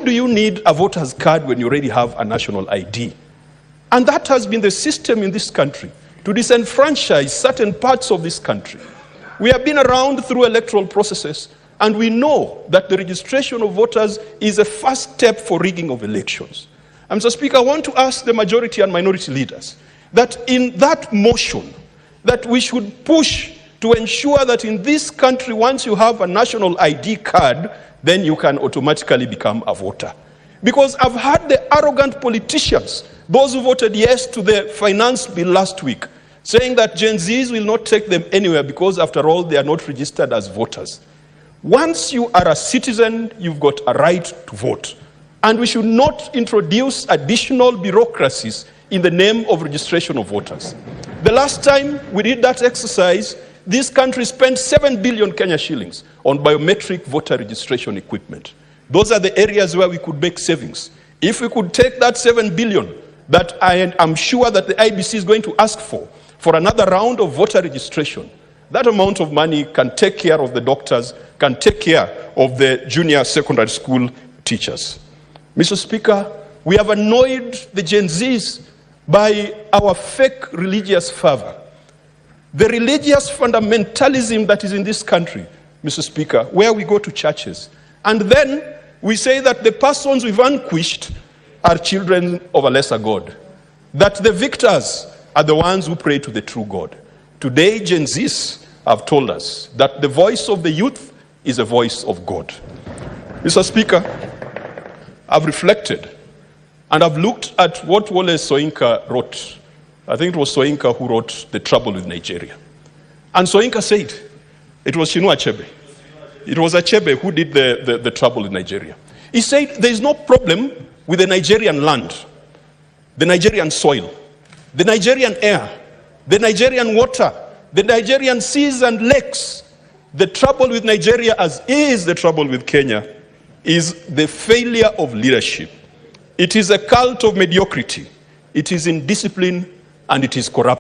do you need a voter's card when you already have a national ID? And that has been the system in this country, to disenfranchise certain parts of this country. We have been around through electoral processes, and we know that the registration of voters is a first step for rigging of elections. And Mr. Speaker, I want to ask the majority and minority leaders that in that motion, that we should push to ensure that in this country, once you have a national ID card, then you can automatically become a voter. Because I've heard the arrogant politicians, those who voted yes to the finance bill last week, saying that Gen Zs will not take them anywhere because, after all, they are not registered as voters. Once you are a citizen, you've got a right to vote. And we should not introduce additional bureaucracies in the name of registration of voters. The last time we did that exercise, this country spent 7 billion Kenya shillings on biometric voter registration equipment. Those are the areas where we could make savings. If we could take that 7 billion that I am sure that the IBC is going to ask for another round of voter registration, that amount of money can take care of the doctors, can take care of the junior secondary school teachers. Mr. Speaker, we have annoyed the Gen Zs by our fake religious fervor. The religious fundamentalism that is in this country, Mr. Speaker, where we go to churches, and then we say that the persons we've vanquished are children of a lesser God, that the victors are the ones who pray to the true God. Today, Gen Zs have told us that the voice of the youth is a voice of God. Mr. Speaker, I've reflected and I've looked at what Wole Soyinka wrote. I think it was Soyinka who wrote The Trouble with Nigeria. And Soyinka said, it was Chinua Achebe. It was Achebe who did the Trouble with Nigeria. He said there is no problem with the Nigerian land, the Nigerian soil, the Nigerian air, the Nigerian water, the Nigerian seas and lakes. The trouble with Nigeria, as is the trouble with Kenya, is the failure of leadership. It is a cult of mediocrity. It is indiscipline and it is corrupt.